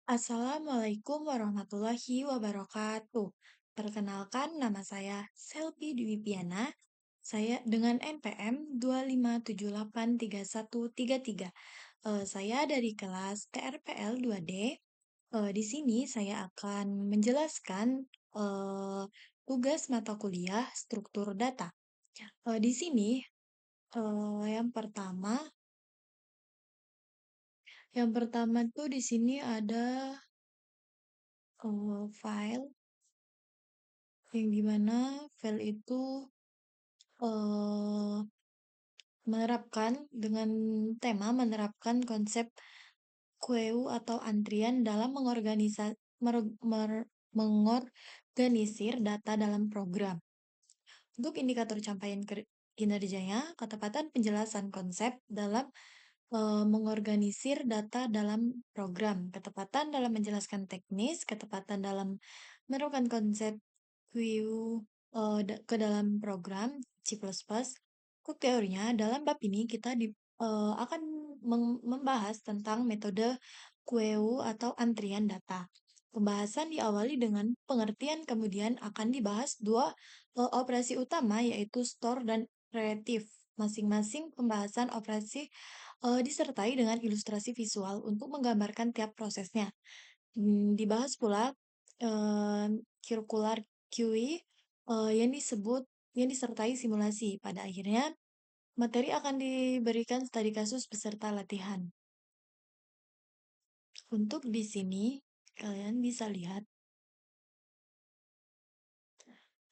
Assalamualaikum warahmatullahi wabarakatuh. Perkenalkan nama saya Selvi Dwi Piana. Saya dengan NPM 2578313. Saya dari kelas TRPL 2D. Di sini saya akan menjelaskan eh, tugas mata kuliah struktur data. Di sini yang pertama tuh di sini ada file yang dimana file itu eh, menerapkan konsep queue atau antrian dalam mengorganisir data dalam program. Untuk indikator capaian kinerjanya, ketepatan penjelasan konsep dalam mengorganisir data dalam program, ketepatan dalam menjelaskan teknis, ketepatan dalam menerapkan konsep queue ke dalam program C++. Untuk teorinya, dalam bab ini kita akan membahas tentang metode queue atau antrian data. Pembahasan diawali dengan pengertian, kemudian akan dibahas dua operasi utama, yaitu store dan retrieve. Masing-masing pembahasan operasi disertai dengan ilustrasi visual untuk menggambarkan tiap prosesnya. Dibahas pula circular queue yang disertai simulasi. Pada akhirnya, materi akan diberikan studi kasus beserta latihan. Untuk di sini, kalian bisa lihat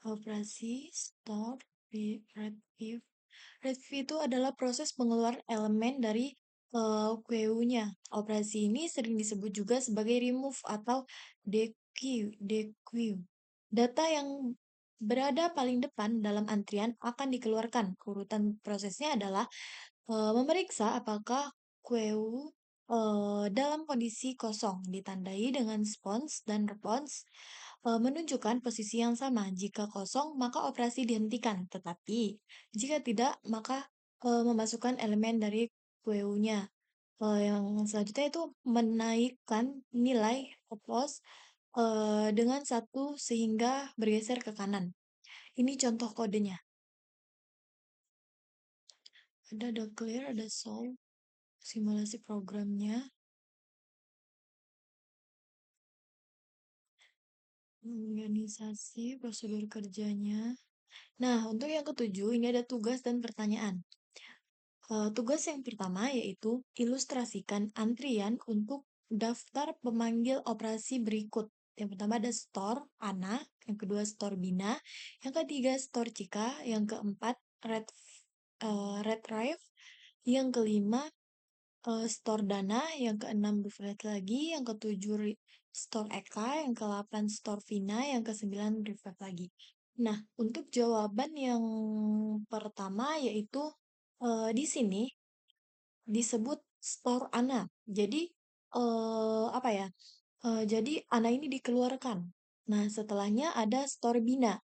operasi store, retrieve. Retrieve itu adalah proses pengeluaran elemen dari queue-nya. Operasi ini sering disebut juga sebagai remove atau dequeue. Data yang berada paling depan dalam antrian akan dikeluarkan. Urutan prosesnya adalah memeriksa apakah queue dalam kondisi kosong, ditandai dengan response dan response menunjukkan posisi yang sama. Jika kosong, maka operasi dihentikan. Tetapi jika tidak, maka memasukkan elemen dari queue-nya. Yang selanjutnya itu menaikkan nilai oplos dengan satu sehingga bergeser ke kanan. Ini contoh kodenya. Ada declare, ada solve, simulasi programnya, organisasi, prosedur kerjanya. Nah, untuk yang ketujuh, ini ada tugas dan pertanyaan. Tugas yang pertama yaitu ilustrasikan antrian untuk daftar pemanggil operasi berikut. Yang pertama ada store ANA, yang kedua store BINA, yang ketiga store CIKA, yang keempat retrieve, yang kelima store dana, yang keenam reflect lagi, yang ketujuh store EKA, yang ke-8 store VINA, yang ke-9 reflect lagi. Nah, untuk jawaban yang pertama yaitu di sini disebut store ANA. Jadi apa ya? Jadi ANA ini dikeluarkan. Nah, setelahnya ada store BINA.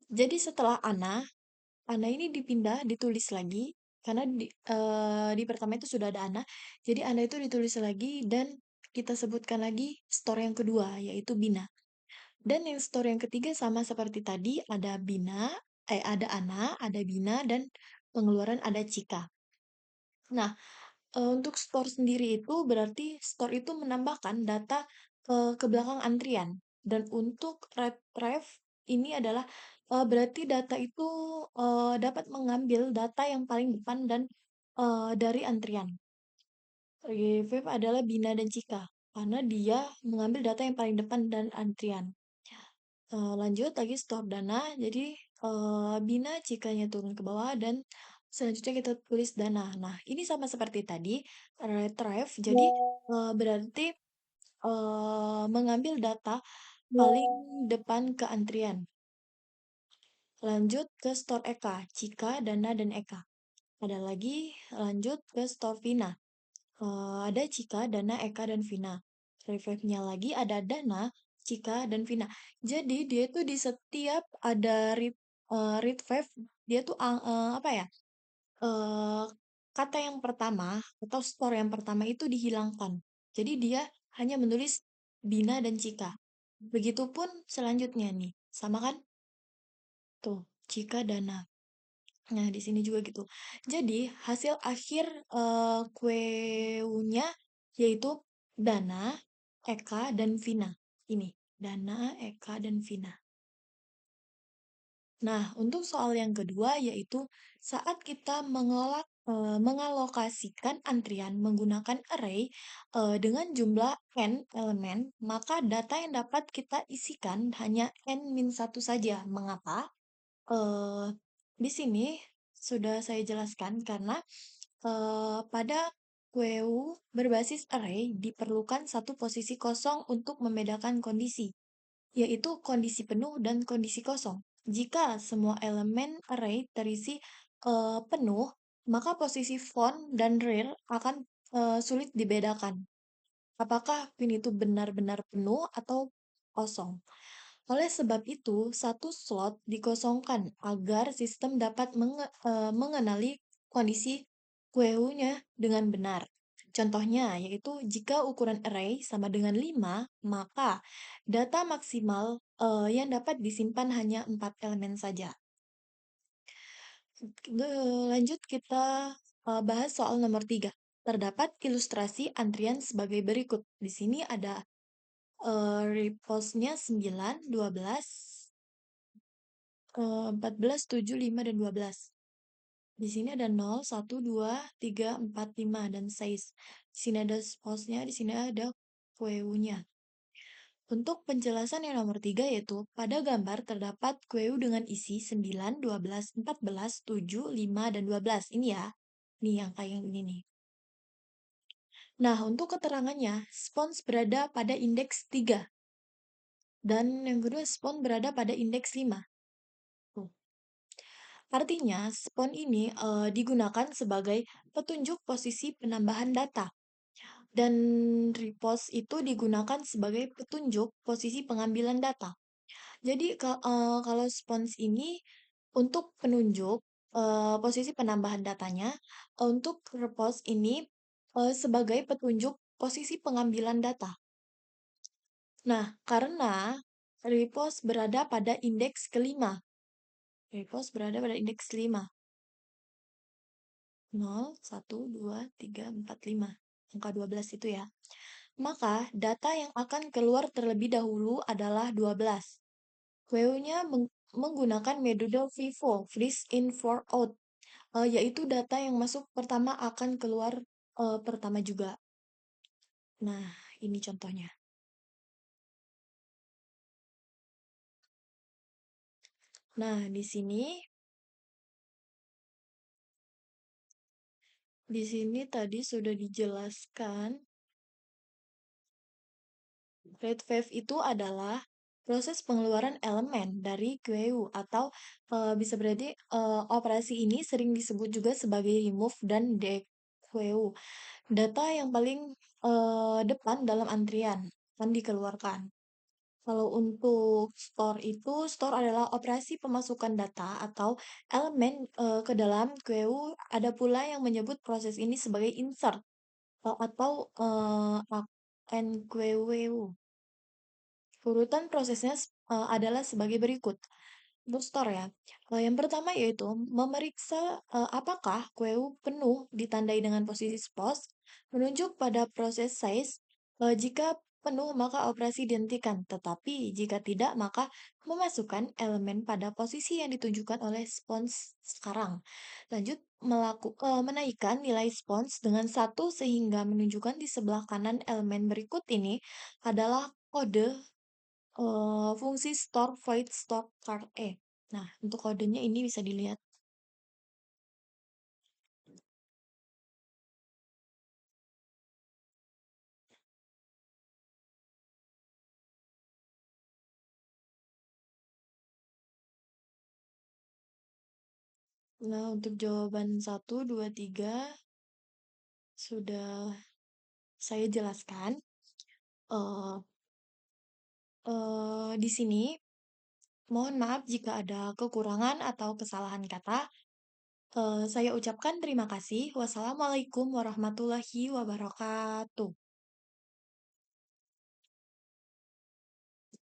Jadi setelah ANA ini ditulis lagi karena di pertama itu sudah ada ANA. Jadi ANA itu ditulis lagi dan kita sebutkan lagi store yang kedua yaitu BINA. Dan yang store yang ketiga sama seperti tadi, ada ANA, ada BINA, dan pengeluaran ada CIKA. Nah, untuk store sendiri itu berarti store itu menambahkan data ke belakang antrian. Dan untuk retrieve ini adalah berarti data itu dapat mengambil data yang paling depan dan dari antrian. Retrieve adalah BINA dan CIKA karena dia mengambil data yang paling depan dan antrian. Lanjut lagi store dana, jadi BINA cikanya turun ke bawah dan selanjutnya kita tulis dana. Nah, ini sama seperti tadi, retrieve, jadi berarti mengambil data paling depan ke antrian. Lanjut ke store EKA, Cika, Dana, dan EKA. Ada lagi lanjut ke store Vina. Ada Cika, Dana, Eka, dan Vina. Revive-nya lagi ada Dana, Cika, dan Vina. Jadi dia tuh di setiap ada revive, dia tuh apa ya? eh, Kata yang pertama atau store yang pertama itu dihilangkan. Jadi dia hanya menulis Bina, dan Cika. Begitupun selanjutnya nih, sama kan? Tuh, Cika, Dana. Nah, di sini juga gitu. Jadi, hasil akhir kuenya yaitu Dana, Eka, dan Vina. Ini, Dana, Eka, dan Vina. Nah, untuk soal yang kedua yaitu saat kita mengalokasikan antrian menggunakan array dengan jumlah n elemen, maka data yang dapat kita isikan hanya n-1 saja. Mengapa? Eh, di sini sudah saya jelaskan karena pada QU berbasis array diperlukan satu posisi kosong untuk membedakan kondisi, yaitu kondisi penuh dan kondisi kosong. Jika semua elemen array terisi penuh, maka posisi font dan real akan sulit dibedakan. Apakah pin itu benar-benar penuh atau kosong? Oleh sebab itu, satu slot dikosongkan agar sistem dapat mengenali kondisi QU-nya dengan benar. Contohnya yaitu jika ukuran array sama dengan 5, maka data maksimal yang dapat disimpan hanya 4 elemen saja. Lanjut kita bahas soal nomor 3. Terdapat ilustrasi antrian sebagai berikut. Di sini ada repost-nya 9, 12, 14, 7, 5, dan 12. Di sini ada 0, 1, 2, 3, 4, 5, dan 6. Di sini ada post-nya, di sini ada QEU-nya. Untuk penjelasan yang nomor 3 yaitu, pada gambar terdapat QEU dengan isi 9, 12, 14, 7, 5, dan 12. Ini ya, nih yang kayak yang ini nih. Nah, untuk keterangannya, spons berada pada indeks 3. Dan yang kedua, spons berada pada indeks 5. Tuh. Artinya, spons ini digunakan sebagai petunjuk posisi penambahan data. Dan repost itu digunakan sebagai petunjuk posisi pengambilan data. Jadi, kalau spons ini untuk penunjuk posisi penambahan datanya, untuk repost ini sebagai petunjuk posisi pengambilan data. Nah, karena repost berada pada indeks kelima. Repost berada pada indeks kelima. 0, 1, 2, 3, 4, 5. Angka 12 itu ya. Maka data yang akan keluar terlebih dahulu adalah 12. QU-nya menggunakan metode FIFO, freeze in for out, yaitu data yang masuk pertama akan keluar pertama juga. Nah, ini contohnya. Nah, di sini tadi sudah dijelaskan. Red wave itu adalah proses pengeluaran elemen dari QEU atau bisa berarti operasi ini sering disebut juga sebagai remove dan dequeue. Data yang paling depan dalam antrian akan dikeluarkan. Kalau untuk store itu, store adalah operasi pemasukan data atau elemen ke dalam QEU. Ada pula yang menyebut proses ini sebagai insert atau enqueu. Urutan prosesnya adalah sebagai berikut. Untuk store ya. Yang pertama yaitu memeriksa apakah QEU penuh ditandai dengan posisi pos, menunjuk pada proses size. Jika penuh maka operasi dihentikan, tetapi jika tidak maka memasukkan elemen pada posisi yang ditunjukkan oleh spons sekarang. Lanjut menaikkan nilai spons dengan 1 sehingga menunjukkan di sebelah kanan elemen berikut ini adalah kode fungsi store void store card Nah, untuk kodenya ini bisa dilihat. Nah, untuk jawaban 1, 2, 3 sudah saya jelaskan. Eh di sini mohon maaf jika ada kekurangan atau kesalahan kata. Saya ucapkan terima kasih. Wassalamualaikum warahmatullahi wabarakatuh.